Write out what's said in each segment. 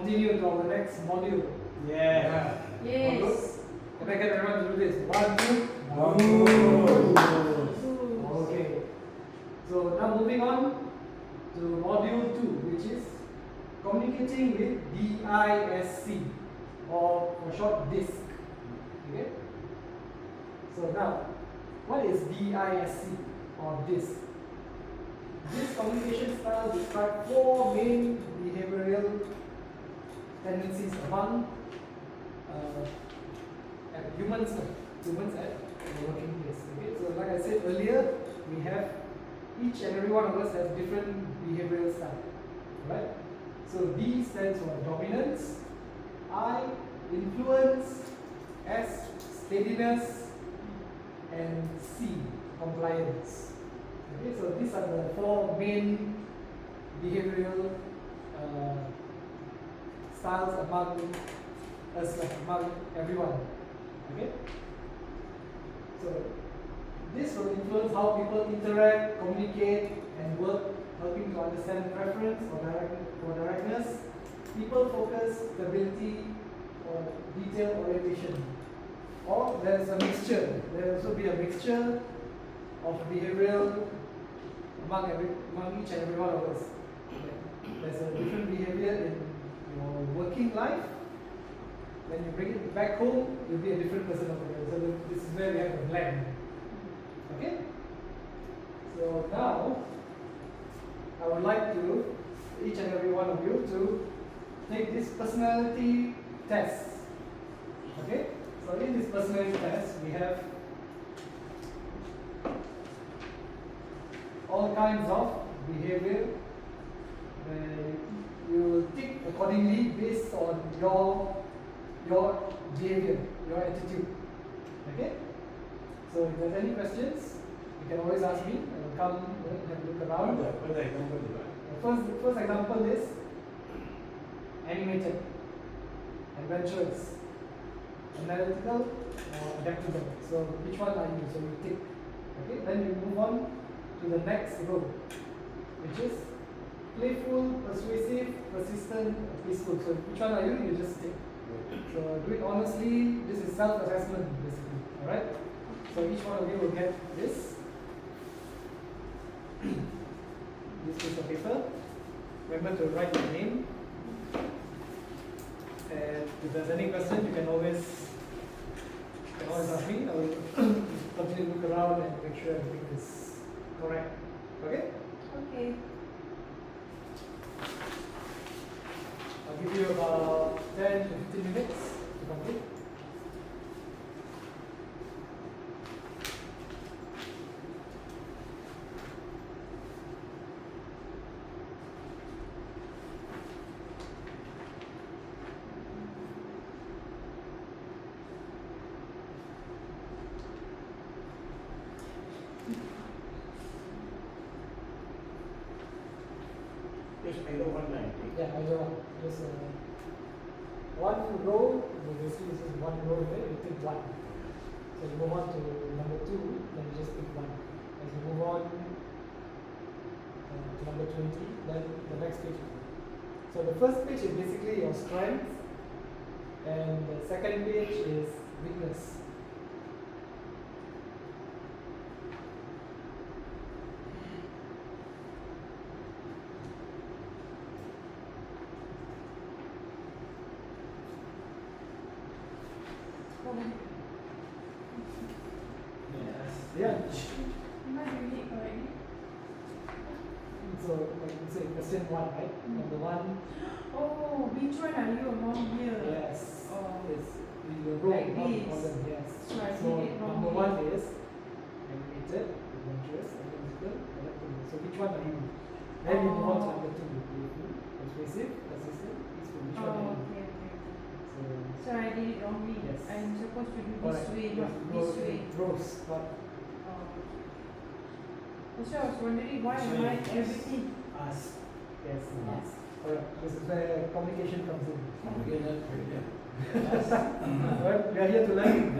continue to our next module. Yeah. Yes. Can I get everyone to do this? 1, 2. Okay. So now moving on to module 2, which is communicating with DISC, or for short DISC. Okay. So now, what is DISC or DISC? This communication style describes 4 main behavioral tendencies among humans at the working place. Okay, so like I said earlier, we have each and every one of us has different behavioral style. Right? So D stands for dominance, I influence, S steadiness, and C compliance. Okay, so these are the 4 main behavioral styles among us, among everyone. Okay, so this will influence how people interact, communicate, and work, helping to understand preference or directness, people focus, stability, or detail orientation. Or there's a mixture. There will also be a mixture of behavioral among each and every one of us. There's a different behavior in your working life. When you bring it back home, you'll be a different person altogether. So this is where we have a blend. Okay? So now, I would like to, each and every one of you, to take this personality test. Okay? So in this personality test, we have all kinds of behavior where you will tick accordingly based on your behavior, your attitude. Okay? So if there's any questions, you can always ask me. I will come and have a look around. The first example is animated, adventurous, analytical, or adaptable. So which one are you? So you tick. Okay? Then you move on to the next row, which is playful, persuasive, persistent, peaceful. So which one are you? You just tick. So do it honestly. This is self-assessment basically. Alright? So each one of you will get this piece of paper. Remember to write your name. And if there's any question, you can always ask me. I will continue to look around and make sure everything is correct. Okay? Okay. I'll give you about 10 to 15 minutes to complete. Yeah, I know. Just one row, basically this is one row here, you pick one. So you move on to number 2, then you just pick one. As you move on to number 20, then the next page. So the first page is basically your strength, and the second page is weakness. Yeah. So, like you say, question 1, right? Number 1. Oh, which one are you among here? Yes. Oh. It's the row, Like not this. order. Yes. So I So did it number wrongly. 1 is animated, adventurous, analytical, adaptable. So which one are you? Then you move on to number 2. Playful, persuasive, persistent, peaceful. Which one are Oh, you? okay. So So I did it wrongly. Yes. I'm supposed to do this correct. way, Yes, not go this in way. rows, not Oh. So I was wondering why am I everything? us. Yes, us. Alright, this is where communication comes in. Alright, we are here to learn.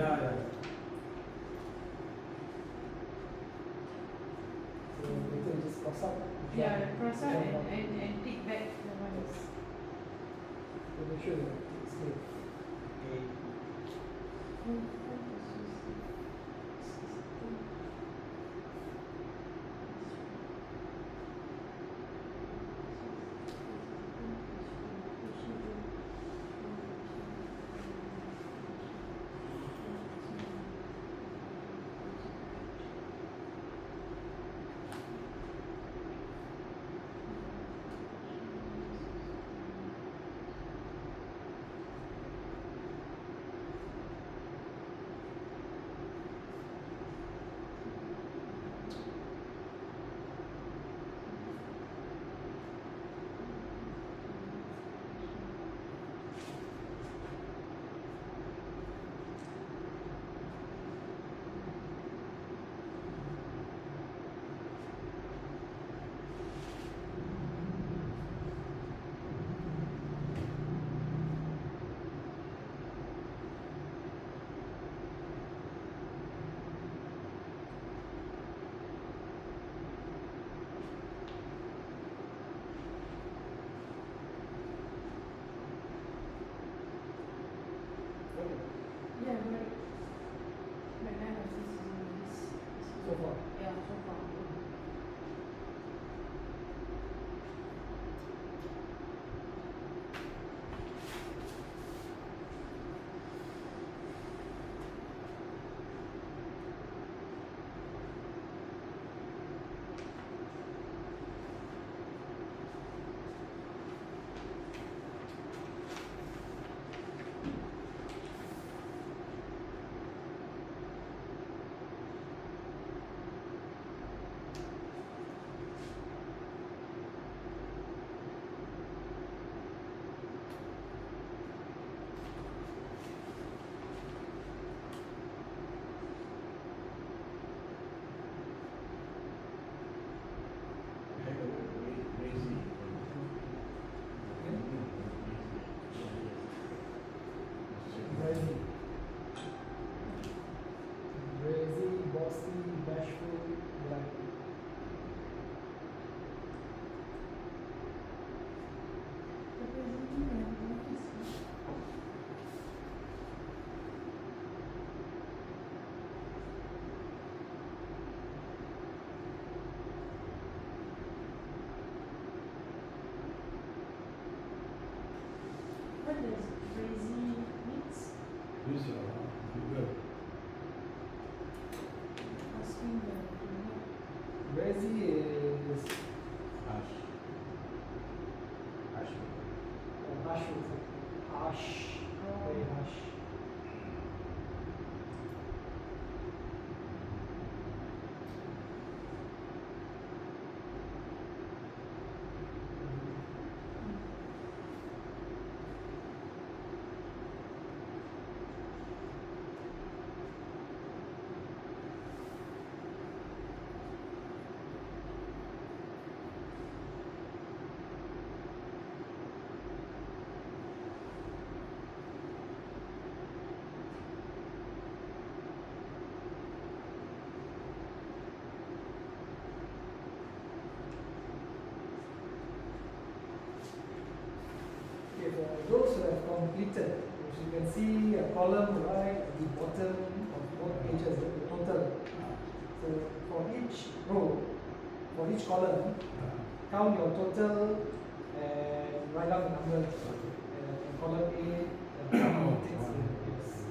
So later you just cross out. Yeah, cross out and tick back the ones. So make sure that it's clear. Yeah, right. Banana is So far. yeah, so far. Brazy. Brazy, bossy, bashful, black. What does crazy means? Asking the Brazy is bashful. Harsh. Very harsh. Okay, for those who have completed, as you can see a column right at the bottom of both pages, the total. So for each row, for each column, count your total and write down the numbers. Column A, how many ticks yes.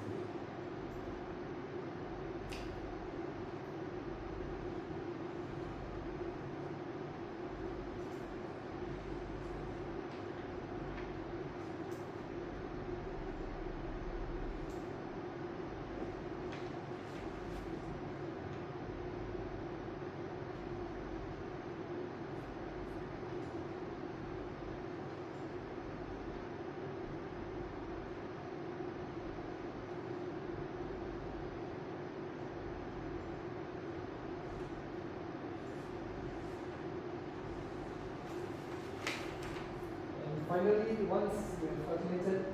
And finally, once you have calculated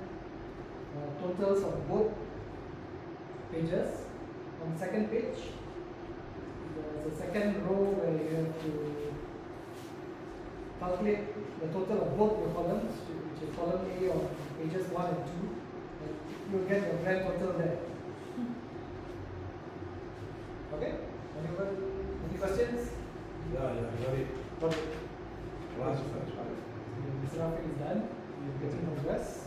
totals of both pages, on the second page, there's a second row where you have to calculate the total of both your columns, which is column A of pages 1 and 2, and you'll get your grand total there. Okay? Any questions? Yeah, got it. Got it. Last first, right? This graphic is done. You're getting progress.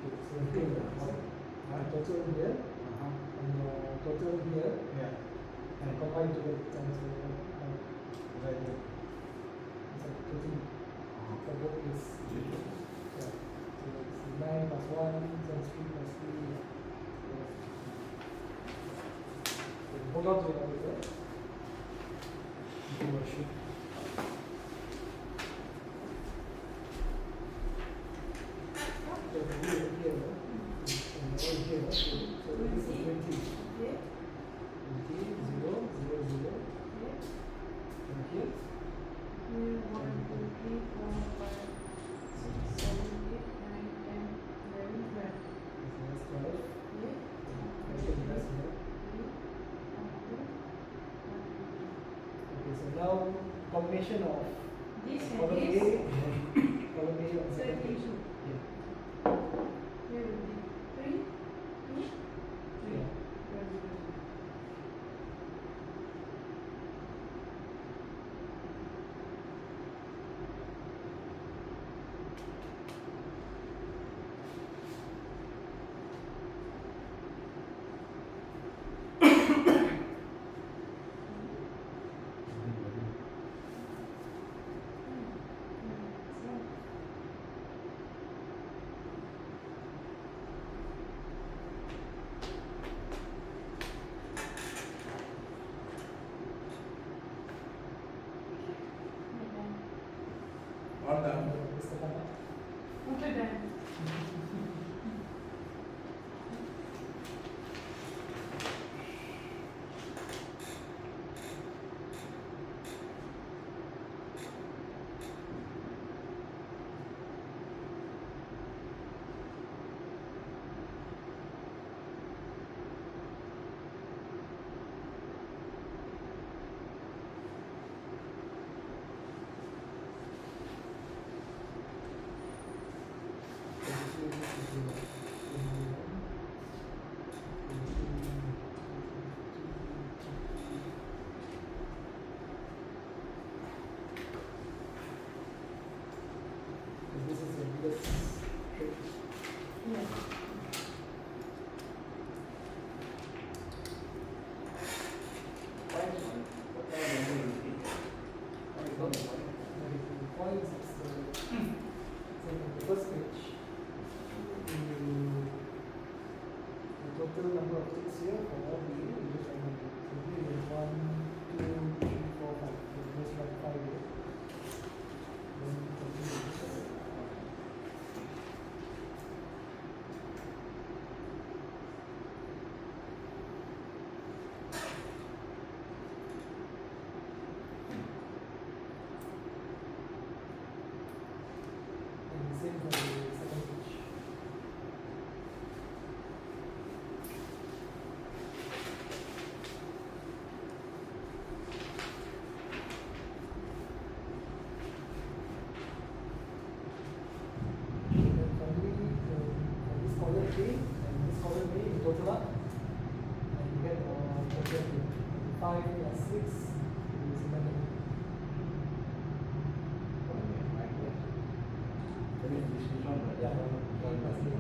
So here, total here, and total here, Yeah. and combine together. So, Right. it's like total for both is yeah. So it's 9 plus 1, then 3 plus 3. So hold on to it over there. You will shoot. So the here, here, and over here. So this is 20. Yeah. 20, 0, 0, 0. Yeah. And here, 1, 2, 3, 4, 5, 6, 7, 8, 9, 10, 11, 12. so that's 12. Yeah. And then the rest here. Okay, so now combination of This column and A this. and column A on So second page. issue. Yeah. Here will be 3, 2, 3. Yeah. All done. Mr. Kama. Okay then. This is the biggest trick. Yeah. The points is so in the first page, the total number of ticks here for all the you just write number. So here you have 1, 2, 3, 4, 5. So you just write 5 here. Then continue with this. And the same for the second page. And then finally, for this column A and this column A, you total up, and you get total here. 5 plus 6 is 11. Yeah, 1 plus A.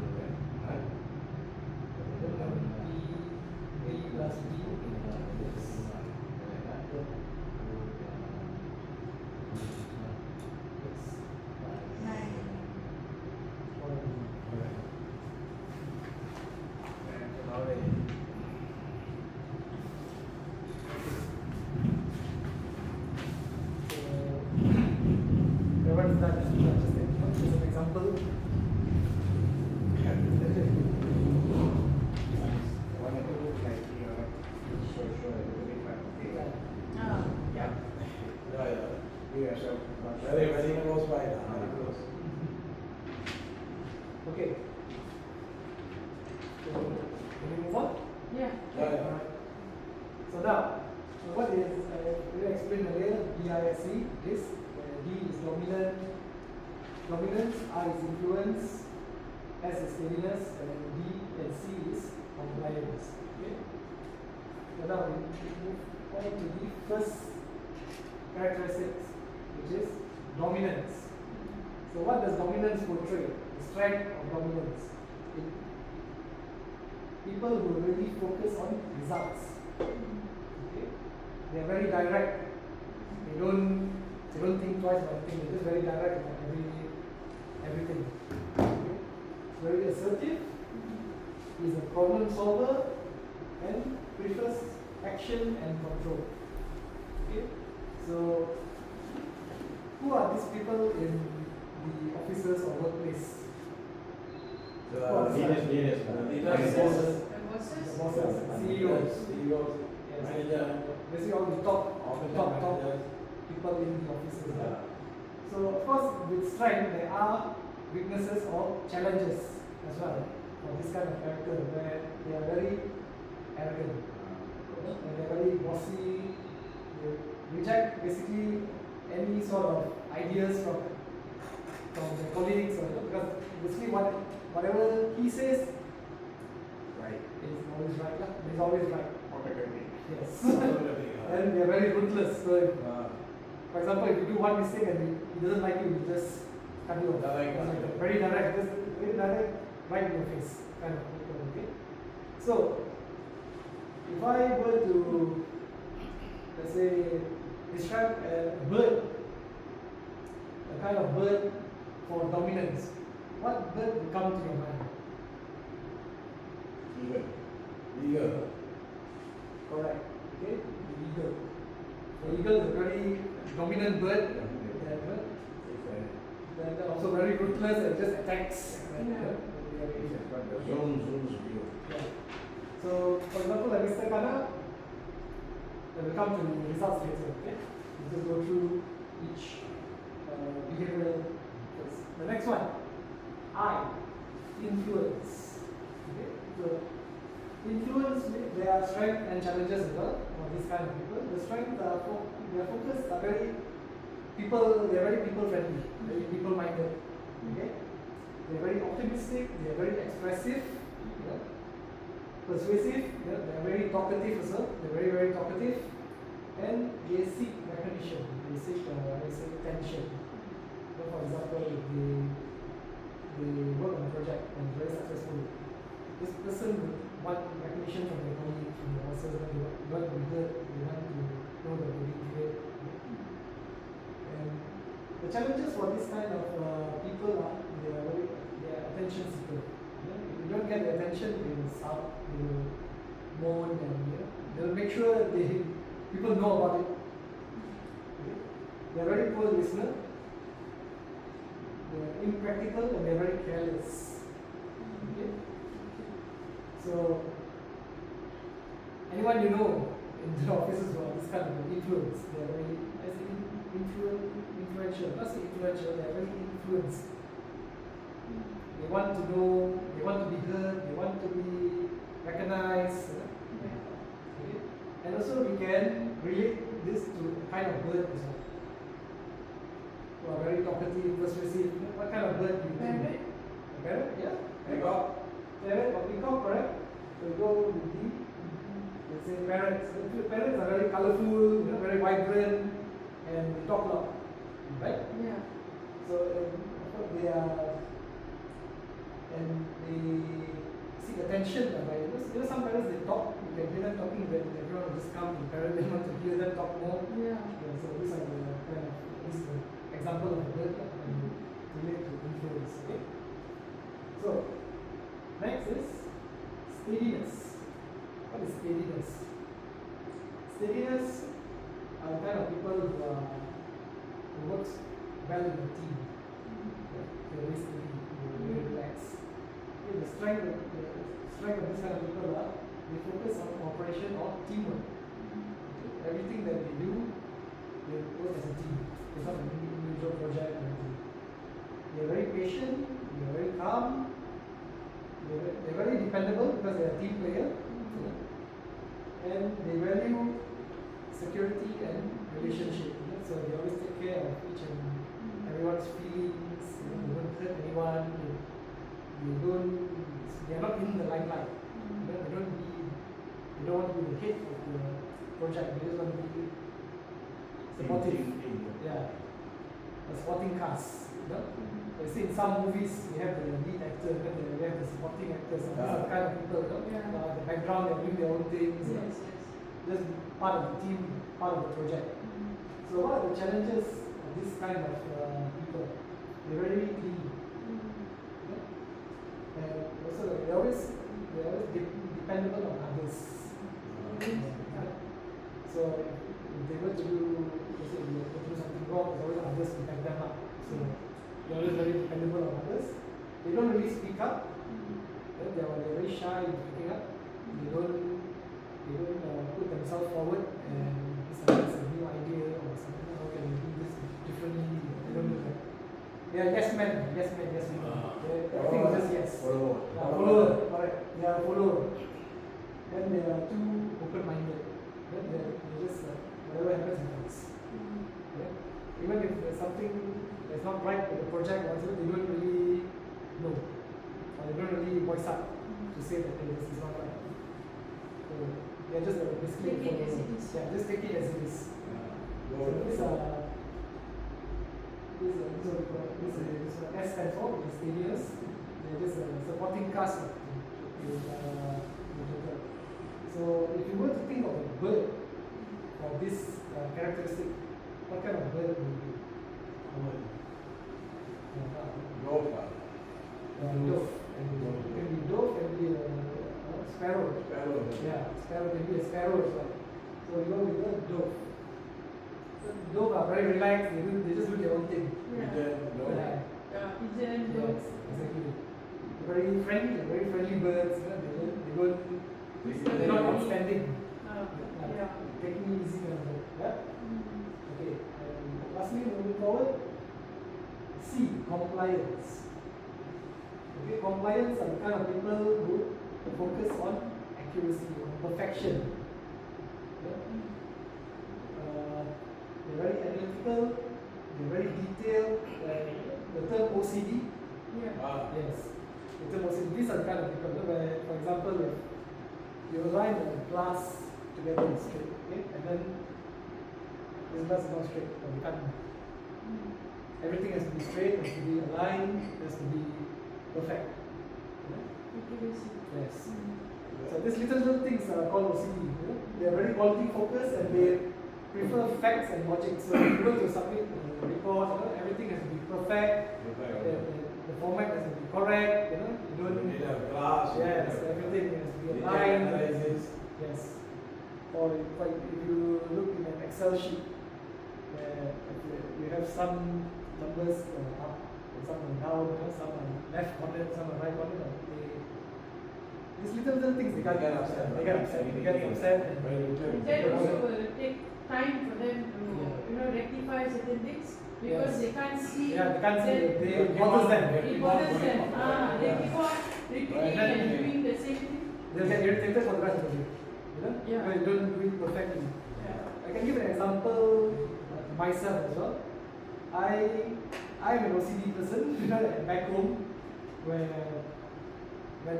B plus B. Yes. Yeah. Yes. 9. Everyone's done just an example. Okay. So, can we move on? Yeah. Yeah, yeah. Alright. So now, what is, we explained earlier, DISC, this, D is dominant, dominance, I is influence, S is steadiness, and D and C is compliance. Okay? So now we move on to the first characteristics, which is dominance. So what does dominance portray? The strength of dominance. People who really focus on results. Okay? They are very direct. They don't think twice about things. They're just very direct about everything. Okay? Very assertive. Is a problem solver and prefers action and control. Okay? So who are these people in the offices or workplace? Leaders, Leaders. bosses, The bosses, CEOs. CEOs, Yes. manager, Basically all the top managers. people in the offices. Yeah. So of course with strength there are weaknesses or challenges as well for this kind of character where they are very arrogant. And they're very bossy. They reject basically any sort of ideas from their colleagues or because basically whatever he says Right. is always right. He's always right. Automatically. Yes. Automatically, And they are very ruthless. So if, uh, for example, if you do one mistake and he doesn't like you, he just cut you off. Direct. Like that. Very direct, just very direct, right in your face, kind of people. Okay. So if I were to, let's say, describe a bird, a kind of bird for dominance, what bird would come to your mind? Eager. Correct. Okay. The eagle. The eagle is a very dominant bird. They're also very ruthless and just attacks. Yeah. Zones view. Yeah. So, for example, like Mr. Kana, we'll come to the results later, okay? We'll just go through each behavioral first. The next one, I, influence. Okay? So, influence, there are strengths and challenges as well for this kind of people. The strengths are their focus are very people friendly, very people minded. Okay? They're very optimistic, they're very expressive, persuasive, they're very talkative as well, they're very, very talkative, and they seek recognition, they seek attention. For example, if they work on a project and very successful, this person would want recognition from their colleagues, from their bosses, they want to be heard, they want to know that they're being heard. And the challenges for this kind of people are they are attention seeker. If you don't get the attention, they will shout, they will moan, and they will make sure that people know about it. Okay? They are very poor listener. They are impractical and they are very careless. Okay? So anyone you know in the offices who are this kind of influence, they are very influential. Not say influential, they are very influenced. They want to know, they want to be heard, they want to be recognized. Okay? And also we can relate this to a kind of bird as well. Who are very talkative, persuasive. What kind of bird do you think? Parrot. A parrot? Yeah. Peacock. Parrot or peacock, correct? So we go with the, let's say parrots. So parrots are very colorful, very vibrant, and they talk a lot. Right? Yeah. So they are, and they seek attention. By some parents they talk. You can hear them talking. When everyone will just come. The parents they want to hear them talk more. Yeah. So these are the kind of this is the example of a bird and relate to influence. Okay. So next is steadiness. What is steadiness? Steadiness are kind of people who works well in a team. They're very steady, they're very relaxed. Okay, the strength of this kind of people are they focus on cooperation or teamwork. Okay, everything that they do, they work as a team. It's not an individual project or anything. They are very patient, they are very calm, they're very dependable because they're a team player, and they value security and relationship. So they always take care of each and everyone's feelings. They don't hurt anyone. They're not in the limelight. They don't want to be the head of the project. They just want to be supportive. Yeah, a supporting cast. You see in some movies you have the lead actor, then they have the supporting actors. These are the kind of people. The background, they're doing their own things. Just part of the team, part of the project. So what are the challenges of this kind of people? They're very clingy. And also they're always dependable on others. So if they were to do, let's say, if they were to do something wrong, there's always others to back them up. So they're always very dependable on others. They don't really speak up. They're very shy in speaking up. They don't put themselves forward and it's a new idea or something. How can we do this differently? They don't do that. They are yes men. Everything is just yes. Follower. Correct. They are follower. Then they are too open-minded. Then they just whatever happens. Even if there's something that's not right with the project, or something, they don't really know. Or they don't really voice up to say that hey, this is not right. So they're just basically Take it as it is. Yeah, just take it as it is. This S stands for mysterious. They're just a supporting cast of the project. So if you were to think of a bird for this characteristic, what kind of bird would it be? Dove. Can be dove, can be a sparrow. Yeah, sparrow can be a sparrow as well. So you go with the dove. Dove are very relaxed, they just do their own thing. Pigeon, dove. Yes, exactly. Very friendly birds. They're not outstanding. Taking it easy kind of bird. Yeah? Okay. And lastly, moving forward, C, compliance. Okay, compliance are the kind of people who focus on accuracy, on perfection. They're very analytical, they're very detailed. The term OCD, yes, the term OCD, these are the kind of people where, for example, if you align a glass together in straight, okay, and then this glass is not straight, you can't. Everything has to be straight, has to be aligned, has to be perfect. Accuracy. Yes. So these little things are called OCD. They are very quality focused and they prefer facts and logic. So if you go to submit a report, everything has to be perfect. The format has to be correct. You don't need a glass. Yes, everything has to be aligned. Yes. Or if you look in an Excel sheet, you have some numbers up, some are down, some are left cornered, some are right cornered. These little things they get upset. They get upset. And that also will take time for them to rectify certain things because they can't see. Yeah, they can't see. It bothers them. It bothers them. They keep on repeating and doing the same thing. They'll get irritated for the rest of the day. Yeah. When you don't do it perfectly. Yeah. I can give an example myself as well. I'm an OCD person, back home, where when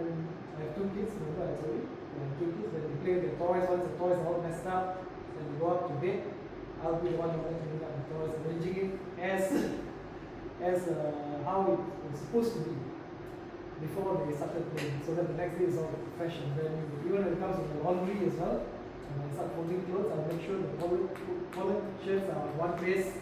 I have two kids, remember I told you? I have two kids, when they play with their toys, once the toys are all messed up, when they go up to bed, I'll be the one cleaning up the toys, arranging it as how it was supposed to be before they started playing, so that the next day is all fresh and brand new. Even when it comes to the laundry as well, when I start folding clothes, I'll make sure the collared shirts are one place,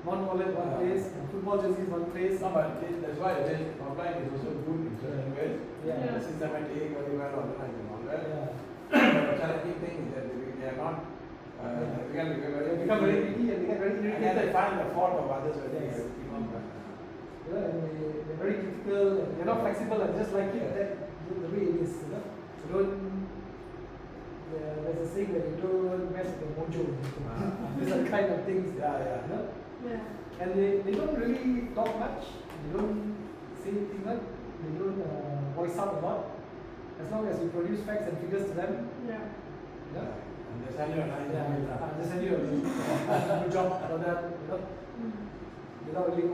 non-collared one place, and football jerseys one place. No, but that's why the compliance is also good in certain ways. Yeah. Systematic, very well organized and all that. Yeah. But the challenging thing is that they are not, they can become very picky and they get very and then irritated. they find the fault of others when they Yes. keep on And they're very critical, and they're not flexible, and just like it, the way it is. You don't. There's a saying that you don't mess with the mojo. These are the kind of things. Yeah. Yeah. And they don't really talk much. They don't say anything much. They don't voice out a lot. As long as you produce facts and figures to them, Yeah. yeah, Understand your line. just send you a good job for that, Mm. without really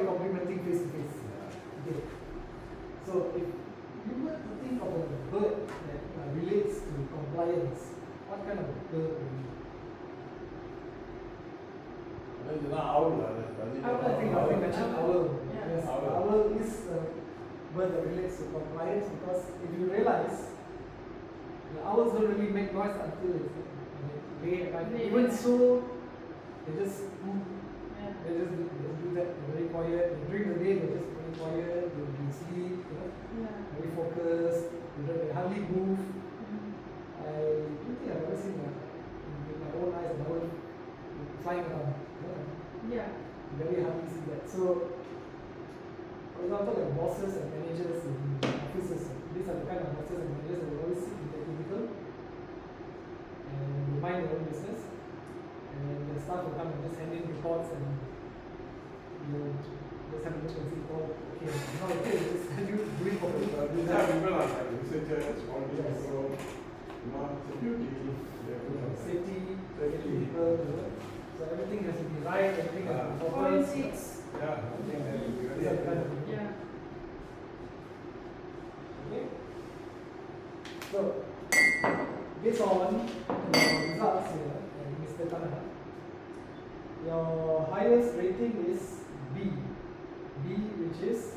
complimenting face to face. Okay. So if you were to think of a bird that relates to compliance, what kind of bird would you? Owl. I think mentioned owl. Yeah. Yes, Owl. owl is a bird that relates to compliance because if you realize, the owls don't really make noise until it's late at night. Late Even at night. so, they just Yeah. they just do that. They're very quiet. During the day, they're just very quiet. They'll be asleep. Yeah. Very focused. They hardly move. Mm. I don't think I've ever seen that with my own eyes and own flying around. Yeah. Very hardly see that. So, for example, like bosses and managers in offices, these are the kind of bosses and managers that will always sit in their cubicle and they mind their own business. And the staff will come and just hand in reports and you just have to look and see, oh, okay, now okay, just continue doing properly. These are people like researchers, all these Yes. people, security, Safety, people, so everything has to be right, everything has to be proper. Forensics. Yeah, I think that will be These are the kind of very people. Yeah. Okay. So, based on your results here, Mr. Tanah, your highest rating is B. B, which is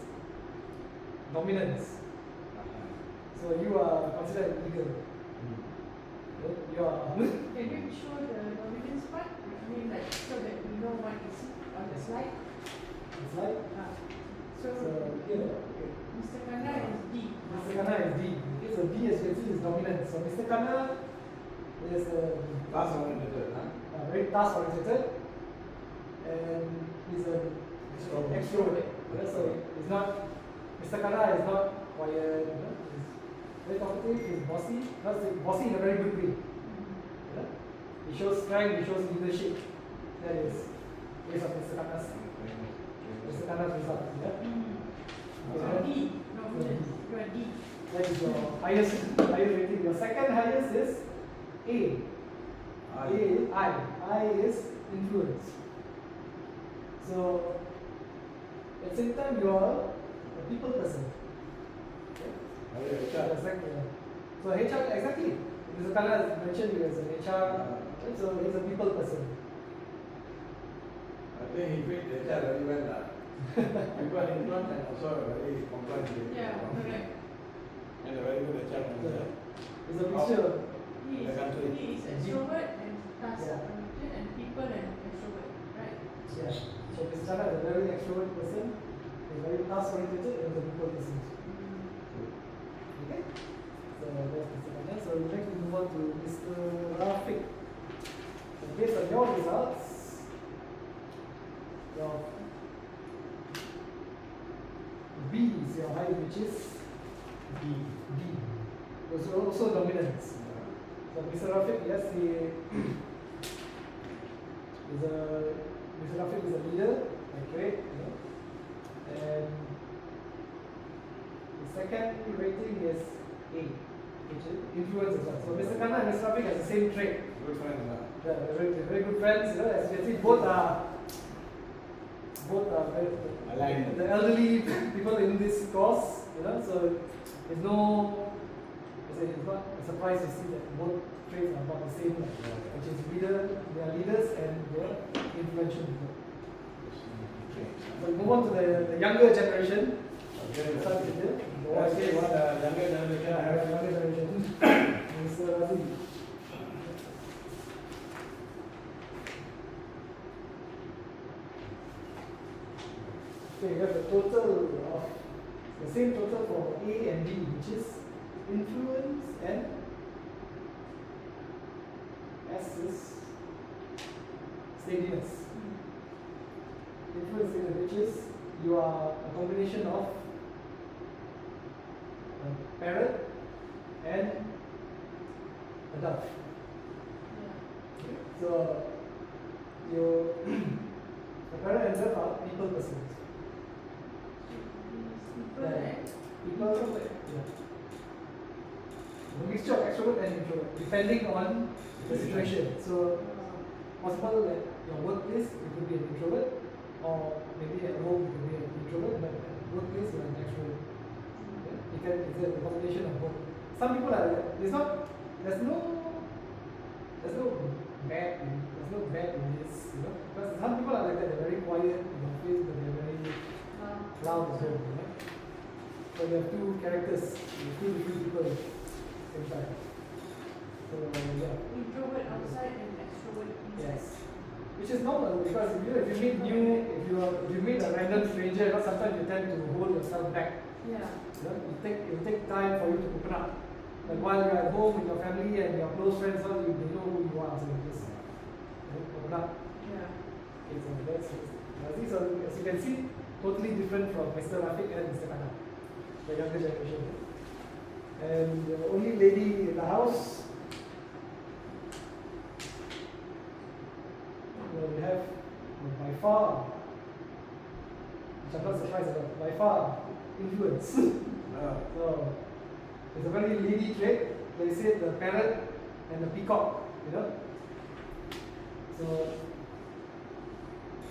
dominance. So you are considered an eagle. Okay? You are. Can you show the dominance part? I mean, like, so that we know what is on the slide. It's like. So, So here, okay. Mr. Kanda is D. Mr. Kana is D. Okay, so D, as you can see, is dominant. So Mr. Kana is Last one, very task oriented and he's an extrovert. Yeah, so he's not. Mr. Kana is not quiet. He's very talkative. He's bossy. Not say bossy in a very good way. Yeah? He shows strength. He shows leadership. That is based on Mr. Kana's result. Yeah. So D, dominance. You are D. That is your highest rating. Your second highest is A. I is influence. So at the same time you are a people person. Okay? So HR exactly. Mr. Kala has mentioned you as an HR, so he's a people person. I think he fit the HR very well. People influence and also a very compliant. Yeah, correct. And a very good HR manager. It's a mixture. He is extrovert and task Yeah. oriented and people and extrovert, right? Yeah. So Mr. Kala is a very extrovert person, he's very task oriented and is a people person. Okay? So that's Mr. Kala. So next we move on to Mr. Rafiq. So based on your results, your B is your height, which is D. Also dominance. So Mr. Rafiq, yes, Mr. Rafiq is a leader, accurate, and the second rating is A, which is influence as well. So Mr. Khanna and Mr. Rafiq has the same trait. Good friend. Yeah, they're very good friends. As you can see, both are very, Aligned. the elderly people in this course. So it's not a surprise to see that both traits are about the same, which is they are leaders and they are influential people. So we move on to the younger generation. Okay, Start with the okay, what younger generation I have. younger generation. Mr. Razi. Okay, you have the total of the same total for A and B, which is influence and S is steadiness. Influence, which is you are a combination of a parrot and a dove. So you the parrot and dove are people persons. People and People, Introvert. yeah. A mixture of extrovert and introvert, depending on the situation. So, possible that your workplace you could be an introvert, or maybe at home you could be an introvert, but at workplace you're an extrovert. Yeah? It's a combination of both. Some people are like that. There's no bad in this, you know, because some people are like that. They're very quiet in their face, but they're very loud as well. You know? So you have two characters, you have two different people inside. So yeah. Introvert outside and extrovert inside. Yes. Which is normal because if you meet a random stranger, you know, sometimes you tend to hold yourself back. Yeah. You know, it take time for you to open up. But while you're at home with your family and your close friends, they know who you are, so you just open up. Yeah. Okay, so these are, as you can see, totally different from Mr. Rafiq and Mr. Kana, the younger generation. And the only lady in the house, we have by far, which I'm not surprised about, by far influence. So it's a very lady trait. They say the parrot and the peacock, you know. So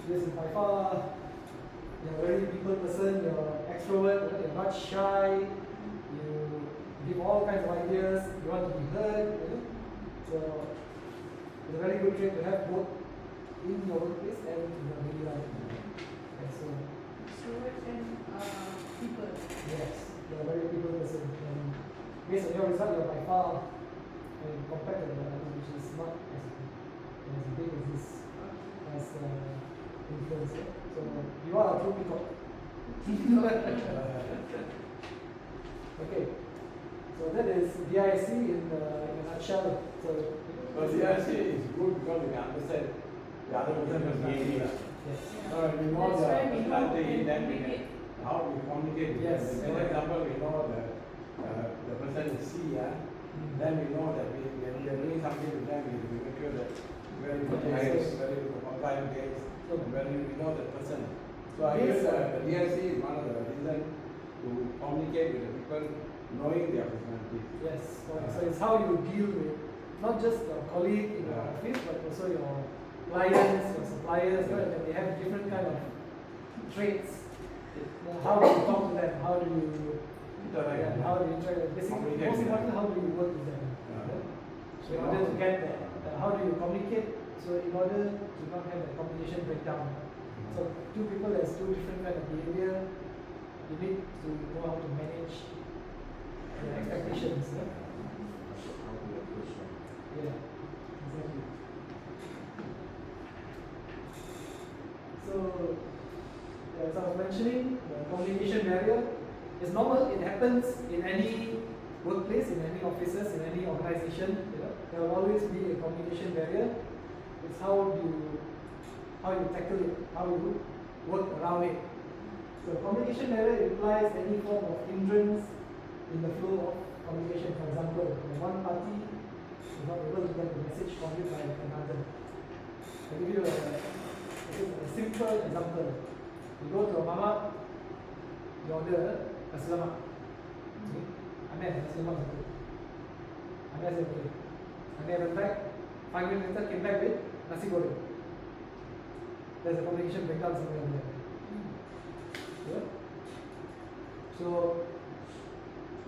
this is by far, you're a very people person, you're extrovert, you're not shy, you give all kinds of ideas, you want to be heard, you know. So it's a very good trait to have both in your workplace and in your daily life. And so Extrovert and people. yes, you're a very people person. And based on your result, you're by far, compared to the others, which is not as big as this, as influence. Yeah? So you are a true peacock. Okay, so that is DISC in a nutshell. But the IC is good because we can understand the other person's behavior. Yes. We know That's the why we know personality, and then we communicate. can, how we communicate with Yes. them. For example, we know the person is C, then we know that when we are doing something with them, we make sure that very good Yes. guys, very good compliant guys, So- and when we know that person. So I guess the DIC is one of the reasons to communicate with the people, knowing their personality. Yes, so it's how you deal with not just your colleague in your office, but also your clients, your suppliers, right? And they have different kind of traits. How do you talk to them? How do you how do you interact? Basically, Communicate most with them. important, how do you work with them? Yeah. So in order to get that, how do you communicate? So in order to not have that communication breakdown. So two people has two different kind of behavior. You need to know how to manage their expectations. Yeah? Yeah, exactly. So, as I was mentioning, the communication barrier is normal. It happens in any workplace, in any offices, in any organization. You know, there will always be a communication barrier. It's how you tackle it, how you work around it. So, communication barrier implies any form of hindrance in the flow of communication. For example, when one party is not able to get the message conveyed by another. I'll give you a simple example. You go to a mama, you order nasi lemak. Okay? Aneh, nasi lemak satu. Aneh saja boleh. Aneh went back, 5 minutes later came back with nasi goreng. There's a communication breakdown somewhere there. Yeah? So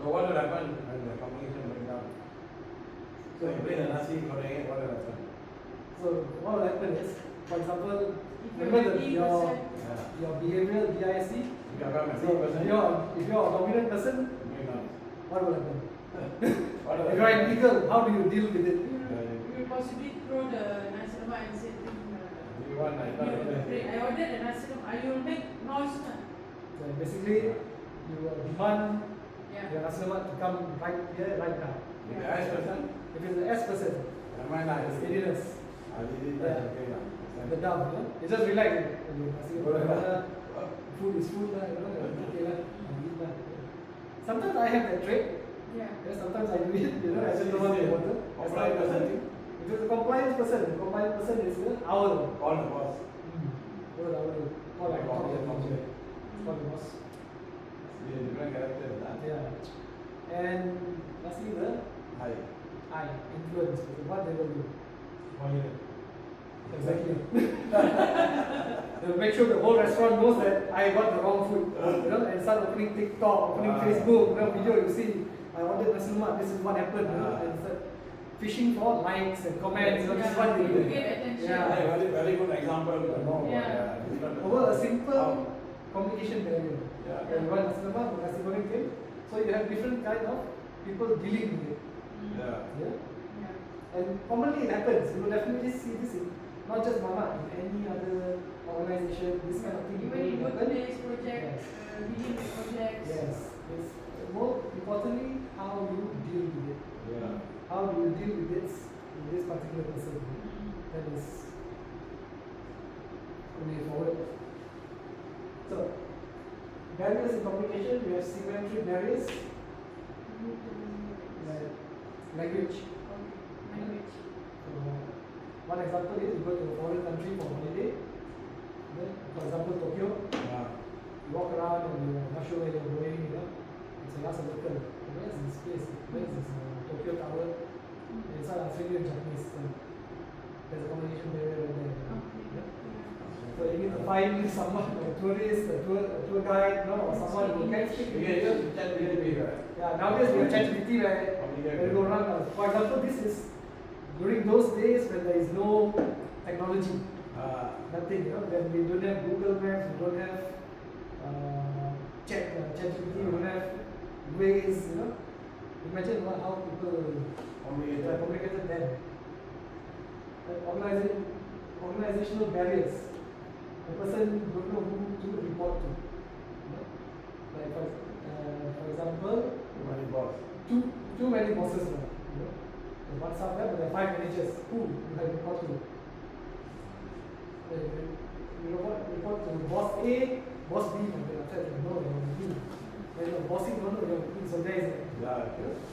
what will happen when the communication breaks down? So you bring the nasi goreng, what will happen? So what will happen is, for example, If you're remember 90%, your behavioral DISC. If you are a So person, if you're a dominant person, bring noise. what will happen? What will If you're happen? illegal, how do you deal with it? you will possibly throw the nasi lemak and say, You want I I ordered the nasi lemak. You will make noise. So basically, you will demand Yeah. your nasi lemak to come right here, right now. If the S person, If it's an S person, never mind lah. steadiness, I did it, that's okay lah. the dumb, you know, you just relax. Nasi lemak, food is food lah, you know, okay lah, eat lah. Sometimes I have that trait. Yeah. Yeah, sometimes I do it, you know, I just don't want to water. That's why Compliant person. if it's a compliance person, the compliant person is owl. Call the boss. Owl. Call like Call the boss. Call the boss. Different character lah. Yeah. And lastly, the Hi. influence. What they will do. Violent. Exactly. They'll make sure the whole restaurant knows that I got the wrong food. And start opening TikTok, opening Facebook, video you see, I ordered nasi lemak, this is what happened, and start fishing for likes and comments, this is what they do. Get attention. Yeah. Very good example to know Yeah. different. Over a simple communication barrier. Yeah. You want nasi lemak, nasi goreng thing. So you have different kind of people dealing with it. Yeah. Yeah. Yeah. And commonly it happens. You will definitely see this in not just Mama, in any other organization, this kind of thing. Even in will happen. workplace projects, dealing with projects. Yes. It's more importantly how you deal with it. Yeah. How do you deal with this particular person? That is the way forward. So barriers in communication, we have symmetric barriers, like language. Language. One example is you go to a foreign country for holiday. Then, for example, Tokyo. Yeah. You walk around and you're not sure where you're going. It's a last local. Where's this place? Where's this Tokyo Tower? It's all answering you in Japanese. So there's a communication barrier right there. Okay. So you need to find someone, a tourist, a tour guide, or someone who can speak. You can just chat really big, right? Yeah, nowadays we have ChatGPT where you go around. For example, this is during those days when there is no technology, nothing, when we don't have Google Maps, we don't have ChatGPT, we don't have Waze, Imagine how people communicated then. Organizational barriers. The person don't know who to report to. Like for example, too many bosses now. There's one somewhere, but there are 5 managers. Who you have report to? You report to boss A, boss B, and then after that, no, B. Then the boss C, no, you have B. So there is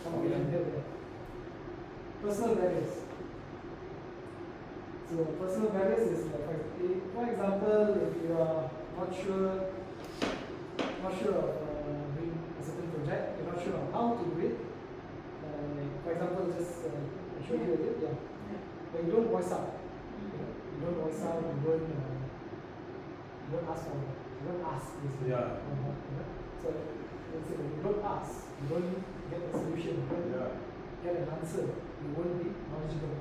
communication there. Personal barriers. So personal barriers is like, for example, if you are not sure of doing a certain project, you're not sure of how to do it. For example, just I showed you it, but you don't voice out. You don't voice out. You don't ask for. You don't ask. Basically. Yeah. So when you don't ask, you don't get a solution. You don't get an answer. You won't be knowledgeable.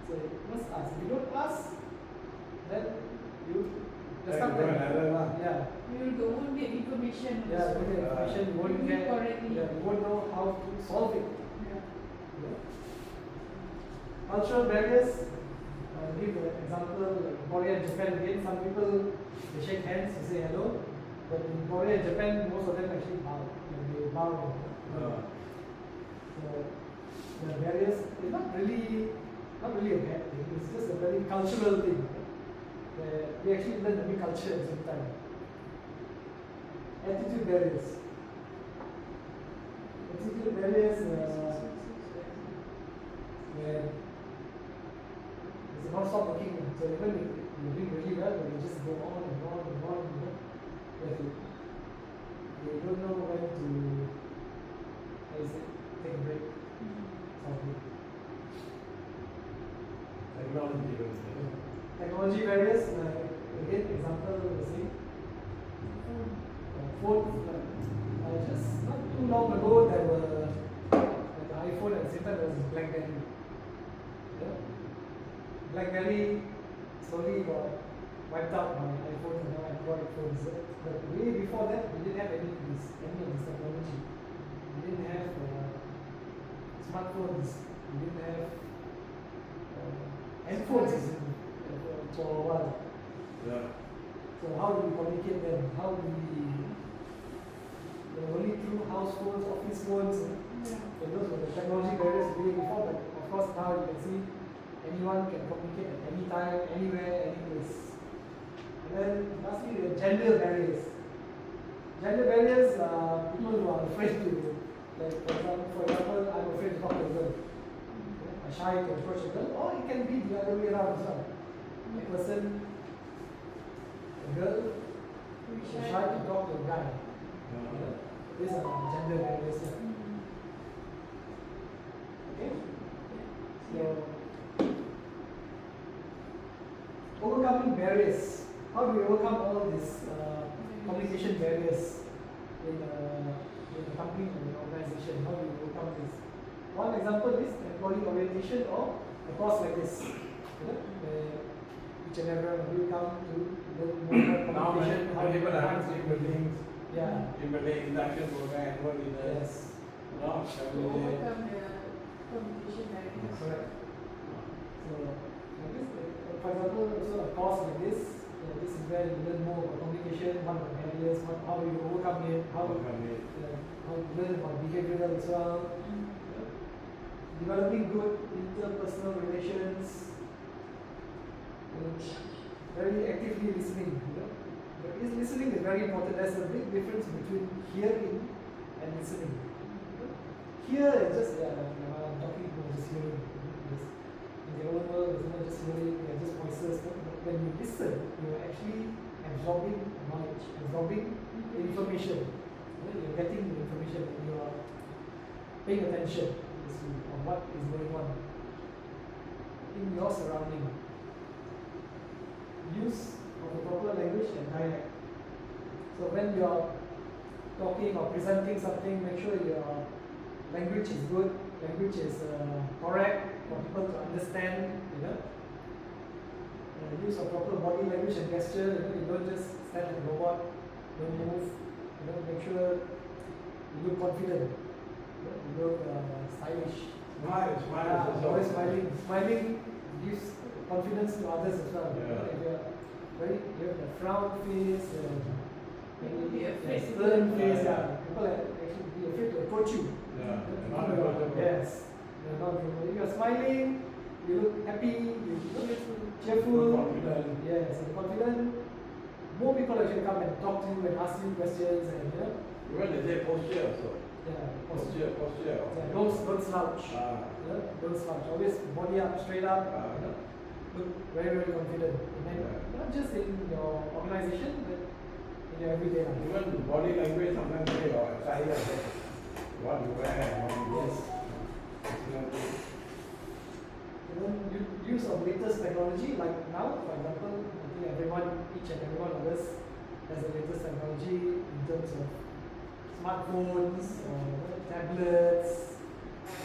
So you must ask. If you don't ask, then you just Yeah. You won't get information. Yeah, you get information. You won't get. correctly. Yeah, you won't know how to solve it. Yeah. Cultural barriers. I'll give an example. Like Korea and Japan again. Some people they shake hands to say hello, but in Korea and Japan, most of them actually bow. They bow. So the barriers is not really a bad thing. It's just a very cultural thing. We actually learn a new culture at the same time. Attitude barriers. Attitude barriers where it's non-stop talking. So even if you're doing really well, but you just go on and on and on, you don't know when to take a break. Technology barriers, again, example, the same. Phone, just not too long ago, there were like the iPhone at the same time there was BlackBerry. BlackBerry slowly got wiped out by iPhones and now Android phones. But way before that, we didn't have any of this technology. We didn't have smartphones. We didn't have handphones for a while. So how do we communicate then? How do we? Only through house phones, office phones. So those were the technology barriers way before. But of course now you can see anyone can communicate at any time, anywhere, any place. And then lastly, the gender barriers. Gender barriers are people who are afraid to, like for example, I'm afraid to talk to a girl. I'm shy to approach a girl, or it can be the other way around as well. A person, a girl, is shy to talk to a guy. These are gender barriers. Yeah. Okay. So overcoming barriers. How do we overcome all these communication barriers in a company or an organization? How do we overcome this? One example is employee orientation or a course like this. You know, where each and every one will come to learn more about Now communication. many people have team buildings, Yeah. team building induction program, annual dinner, Yes. no, To family day. overcome the communication barriers. Correct. So, like this, for example, also a course like this, this is where you learn more about communication, what are the barriers, how you overcome it, how you learn about behavioral as well, developing good interpersonal relations, very actively listening. You know, listening is very important. There's a big difference between hearing and listening. Hear is just I'm talking, just hearing. In the old world, it's not just hearing, they're just voices. But when you listen, you're actually absorbing knowledge, absorbing information. You're getting the information and you are paying attention on what is going on in your surrounding. Use of the proper language and dialect. So when you are talking or presenting something, make sure your language is good, language is correct for people to understand. You know, use of proper body language and gesture. You don't just stand like a robot, don't move. Make sure you look confident. You look stylish. Smile. Always smiling. Smiling gives confidence to others as well. Yeah. If you have a frown face, People be afraid to stern go. face, people actually be afraid to approach you. Yeah, not approachable. Yes, you're not approachable. If you're smiling, you look happy, you look cheerful, Confident. yes, and confident. More people actually come and talk to you and ask you questions, and Even they say posture also. yeah, Posture. Yeah, don't slouch. Ah. Don't slouch. Always body up, straight up. Ah. Look very, very confident. And then not just in your organization, but in your everyday life. Even body language sometimes say your attire, what you wear and what you Yes. And then use of latest technology, like now, for example, I think each and every one of us has the latest technology in terms of smartphones or tablets,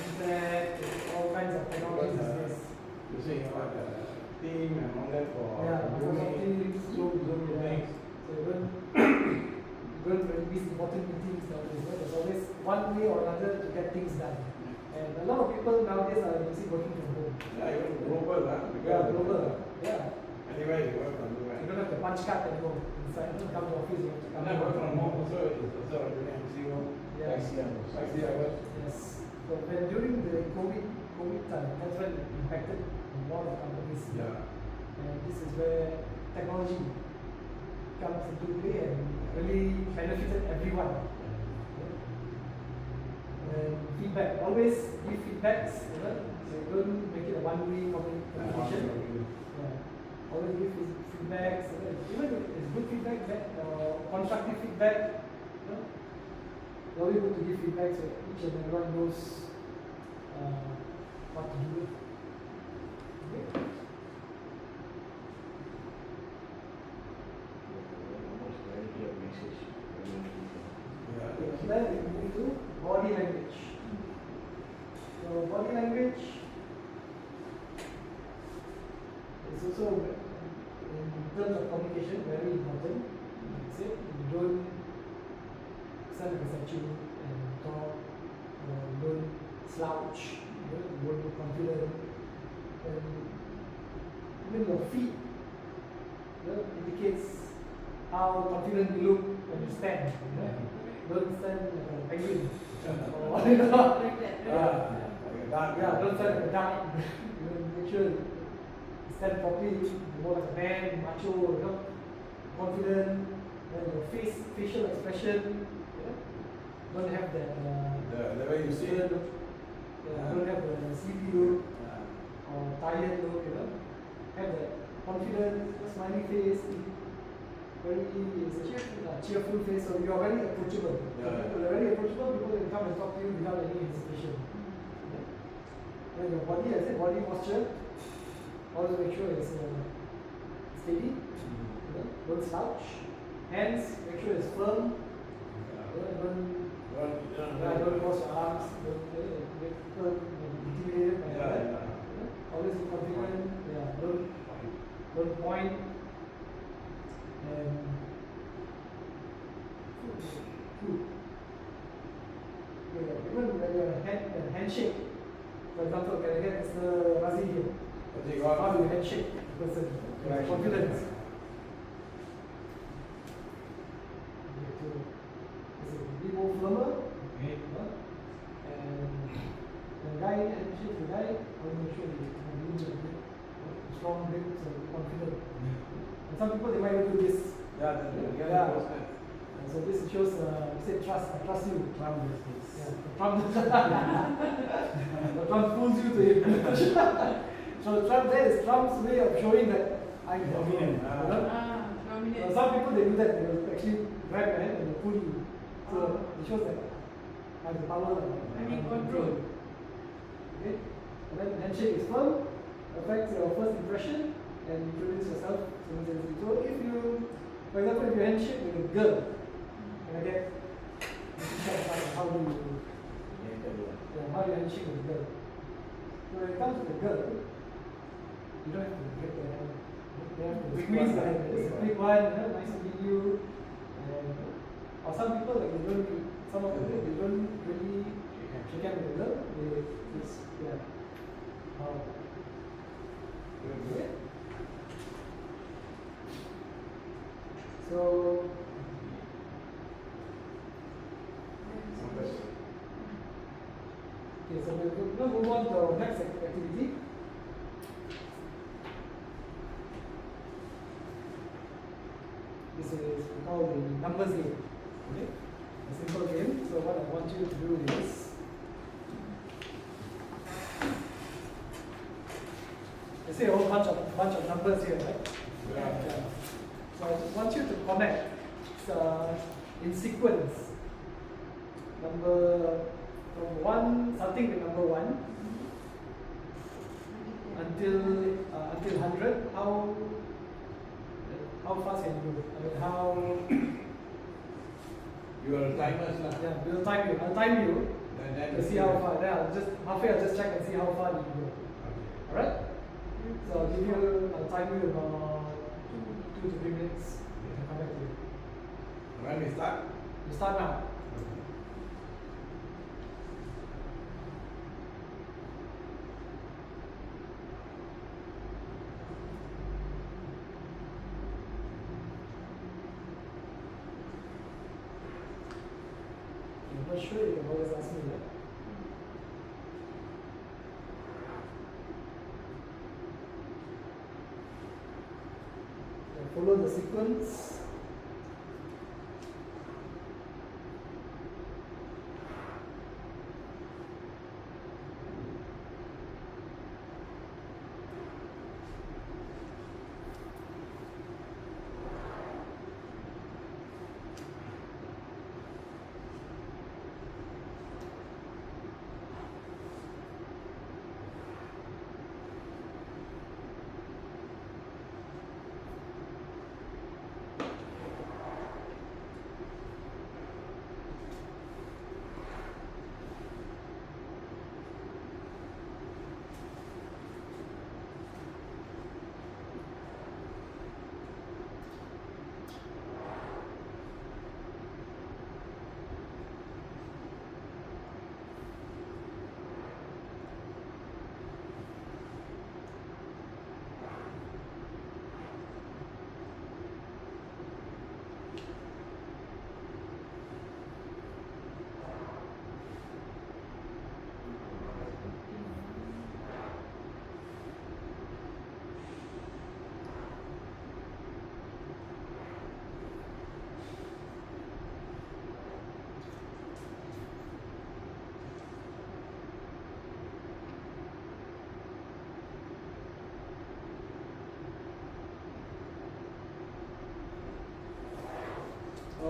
internet, all kinds of technologies these days. You see what team and all that for Yeah, Microsoft Teams, Zoom yeah. meetings. So you don't really miss important meetings nowadays. There's always one way or another to get things done. And a lot of people nowadays are busy working from home. Yeah, even global, Yeah, global. Yeah. Anyway, you work from You anywhere. don't have the punch card anymore. Inside, you come to office, you have to come. And I work from home also, it's also doing MC work. Yeah. 60 hours. Yes. So when during the COVID time, that's when it impacted a lot of companies. Yeah. And this is where technology comes into play and really benefited everyone. And feedback, always give feedbacks, so you don't make it a one-way communication. Yeah. Always give feedbacks, even if it's good feedback, constructive feedback. It's always good to give feedback so each and everyone knows what to do. Okay. Then we move to body language. So body language is also in terms of communication very important. Like I said, you don't stand like a statue and talk, don't slouch, you won't be confident. And even your feet indicates how confident you look when you stand. Don't stand like a penguin. Or Like that. yeah, don't stand like a duck. Make sure you stand properly, more like a man, macho, confident. Then your facial expression, don't have that. The way you see it. Don't have the sleepy look or tired look. Have that confident, smiley face. very cheerful face, so you are very approachable. Yeah. People are very approachable, people will come and talk to you without any hesitation. Okay? Then your body, I said, body posture, always make sure it's steady, don't slouch. Hands, make sure it's firm, don't cross your arms, don't make people intimidated by that. Always be confident, don't point. And food. Even when you handshake, for example, can I get Mr. Razi here? How do you handshake the person? Confidence. Be more firmer. And the guy handshakes the guy, I want to make sure he's strong grip, so confident. And some people they might do this. And so this shows say trust. I trust you. Trump does this. Trump fools you to him. So Trump, that is Trump's way of showing that I'm dominant. Dominant. Some people they do that. They will actually grab your hand and they pull you. So it shows that I have the power. I'm in control. Okay. And then handshake is firm. Affects your first impression and introduce yourself. So if you, for example, if you handshake with a girl, and I get how do you handshake with a girl? So when it comes to the girl, you don't have to get the hand. You have to squeeze the hand. It's a quick one, nice to meet you. Or some people like they don't really shake hand with a girl. They just okay. So we'll move on to our next activity. This is called the numbers game. Okay? A simple game. So what I want you to do is I say a whole bunch of numbers here, right? Yeah. So I just want you to connect in sequence. Number one, starting with number 1 until 100. How fast can you do? I mean, how? You are timers now. Yeah, we'll time you. I'll time you Then to see how far. Then I'll just halfway. I'll just check and see how far you go. All right. So I'll time you about 2 to 3 minutes. And come back to you. When we start? You start now. I'm not sure you can always ask me that. Follow the sequence.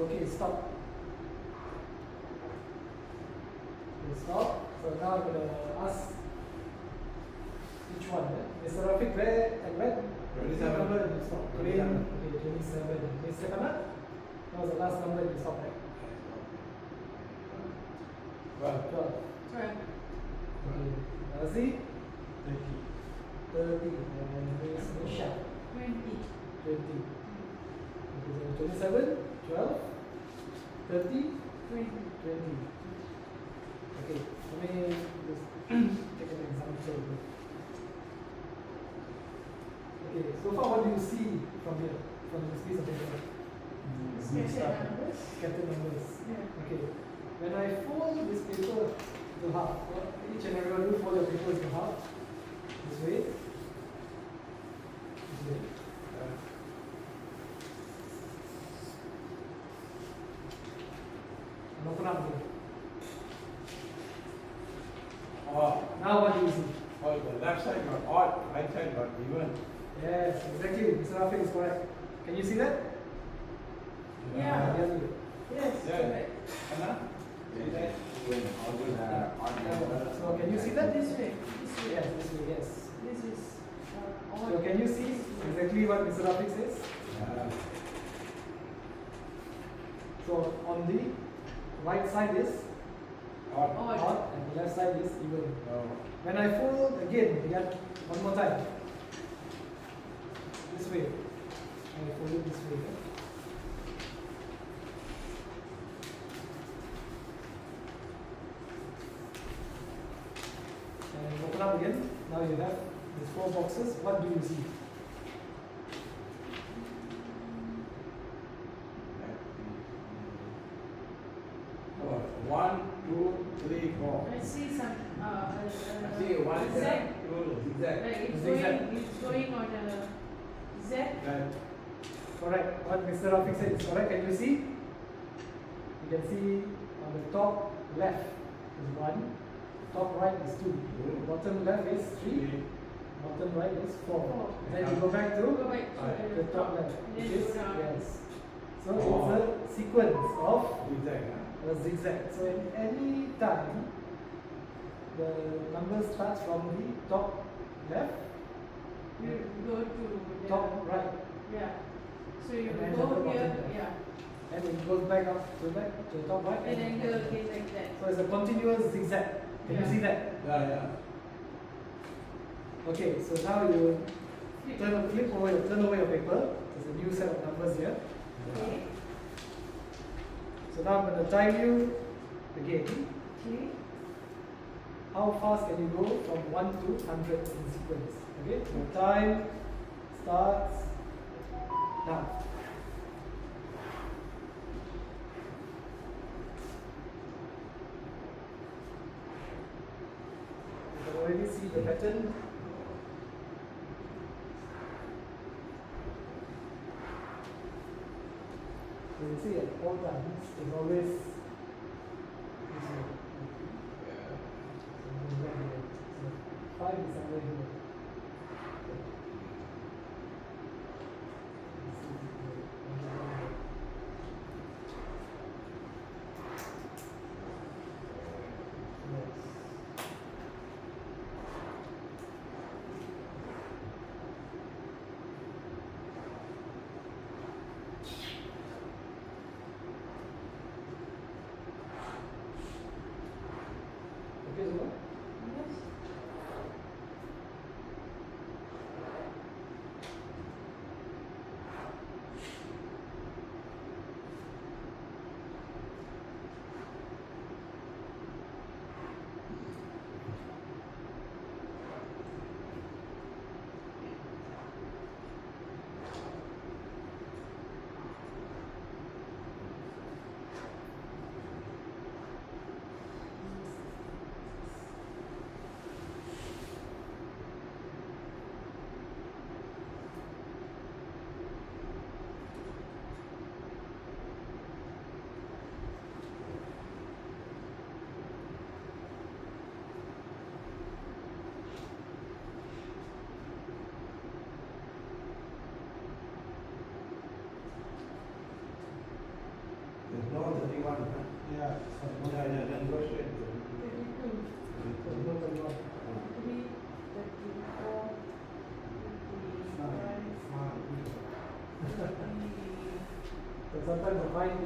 okay, stop. Okay, stop. So now I'm gonna ask which one? Mr. Rafiq, where and when? 27. Number you stop. 27. Okay, 27. Mr. Kamal, that was the last number you stopped at. Well, 12. 12. Okay, Nazi, 30. And Miss Nisha, 20. 20. Okay, so 27, 12, 30, 20. 20. Okay, let me just take an example. Okay, so far what do you see from here, from this piece of paper? Scattered numbers. Scattered numbers. Yeah. Okay, when I fold this paper to half, each and every one you fold your papers to half, this way, this way. And open up here. oh, Now what do you see? oh, the left side got odd, right side got even. Yes, exactly. Mr. Rafiq is correct. Can you see that? Yeah. The other way. Yes, Yeah. correct. Anna? See that? So can you see that? This way. This way. Yes, this way, yes. This is odd. So can you see exactly what Mr. Rafiq says? Yeah. So on the right side is Odd. Odd. odd and the left side is even. No. When I fold again, one more time. This way. I fold it this way. And open up again. Now you have these 4 boxes. What do you see? Oh, 1, 2, 3, 4. I see some See, one Z. zigzag. Like it's Zigzag. going on a Z. That Correct. What Mr. Rafiq said is correct. Can you see? You can see on the top left is 1, top right is 2, bottom left is 3, bottom right is 4. Four. Then you go back to Go back to the top left, and which then is go down. yes. So Oh. it's a sequence of zigzag. a zigzag. So in any time, the number starts from the top left, You go to the top right, Yeah. So you And then go the bottom here, left. yeah, and it goes back to the top right, and then go bottom again left. like that. So it's a continuous zigzag. Can you Yeah. see that? Yeah. Okay, so now you turn over your paper. There's a new set of numbers here. Okay. So now I'm going to time you again. Okay. How fast can you go from 1 to 100 in sequence? Okay, so time starts now. You can already see the pattern. So you see at all times, there's always this way. So 5 is somewhere here. Okay, Zuma? Yes.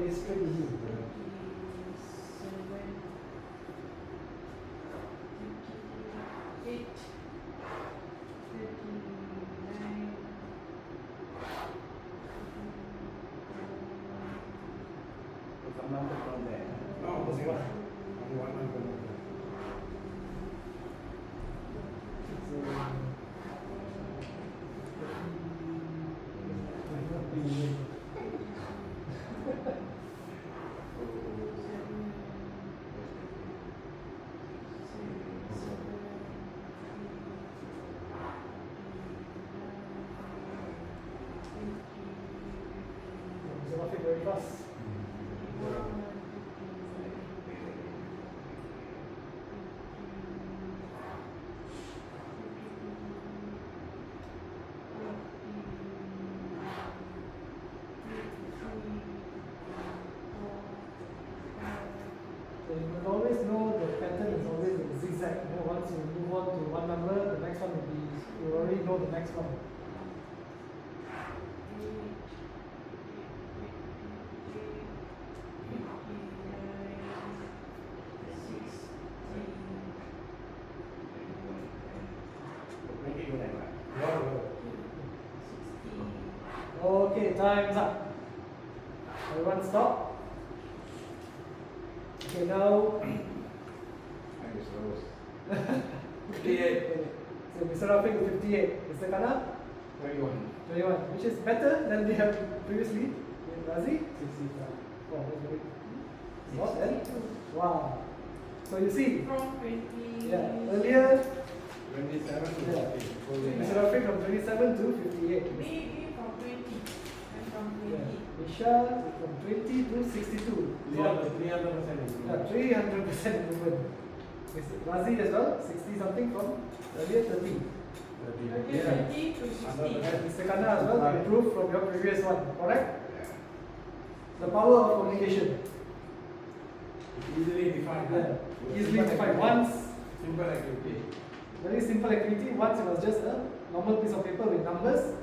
days straight easy. 28, 39, Some number from there. No, only one. Only one number. So, Mr. Rafiq very fast. So you must always know the pattern is always a zigzag. You know, once you move on to one number, the next one will be, you already know the next one. Make it like that. Okay, time's up. Everyone stop. Okay, now, Thank you, Rose. 58. so Mr. Rafiq with 58. Mr. Kana, 21. 21, which is better than we have previously. With Razi, 65. Wow, that's very not bad. Wow. So you see, From 20. yeah, earlier, 27 to Yeah. 40. Mr. Rafiq from 27 to 58. Me from 20. And from Yeah. 20. Isha from 20 to 62. 300% Yeah, 300% improvement. Mr. Razi as well, 60 something from earlier 30. Earlier 20 to 60. And Mr. Kana as well, improved from your previous one, correct? The power of communication. Easily defined. Yeah. Easily defined. Once, Simple activity. very simple activity, once it was just a normal piece of paper with numbers.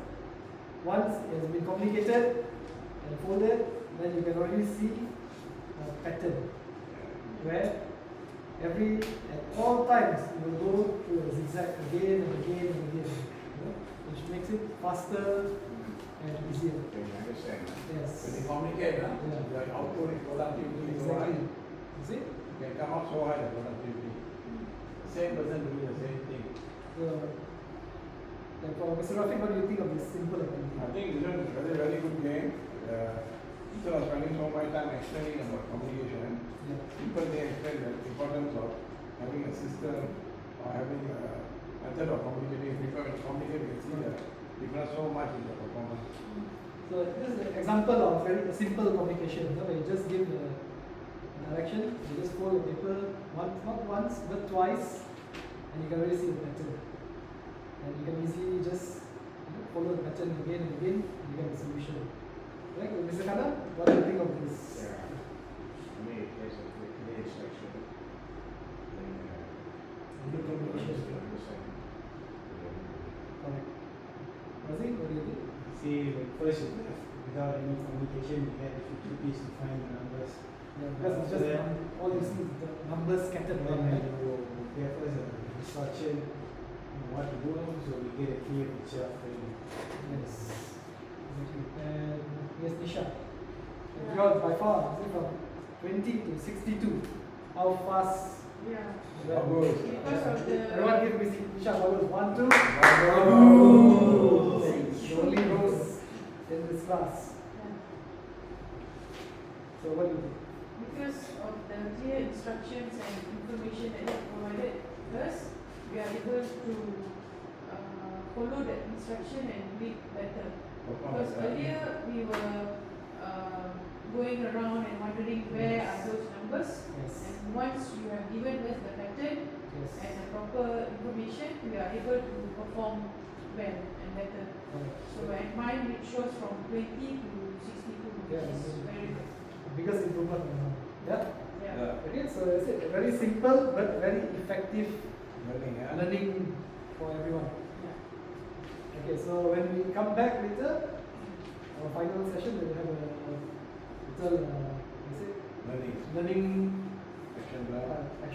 Once it has been communicated and folded, then you can already see a pattern where at all times you will go through a zigzag again and again and again, you know, which makes it faster and easier. Okay, I understand. Yes. When you communicate, Yeah. your output is productivity is so high. Exactly. You see? You can come up so high the productivity. Same person doing the same thing. So, like for Mr. Rafiq, what do you think of this simple activity? I think this is a very, very good game. Instead of spending so much time explaining about communication, Yeah. people they explain the importance of having a system or having a method of communicating. If people communicate, you can see the difference so much in the performance. So this is an example of very simple communication. You know, where you just give the direction, you just fold the paper not once but twice, and you can really see the pattern. And you can easily just follow the pattern again and again, and you get the solution. Right, Mr. Kana, what do you think of this? I mean, it takes a clear instruction. Good communication. Correct. Razi, what do you think? See, like first, without any communication, we had difficulties to find the numbers. Yeah, because it's just all you see is the numbers scattered When around. Right? you give us an instruction on what to do, so we get a clear picture of it. Yes. Exactly. And yes, Nisha. And yours by far, is it from 20 to 62? How fast? Yeah. Yeah. Because of the. Everyone give me Nisha what was 1, 2. Bravo. The only rose in this class. Yeah. So what do you think? Because of the clear instructions and information that is provided us, we are able to follow that instruction and do it better. Because earlier we were going around and wondering where are those numbers, Yes. and once you have given us the pattern Yes. and the proper information, we are able to perform well and better. Correct. So at mine it shows from 20 to 62, which Yeah, is yeah. very good. Biggest improvement. Yeah. Yeah. Okay, so it's a very simple but very effective Learning, yeah. learning for everyone. Yeah. Okay, so when we come back later, our final session, we will have a little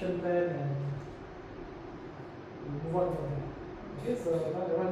action plan and we move on from there. Okay, so now everyone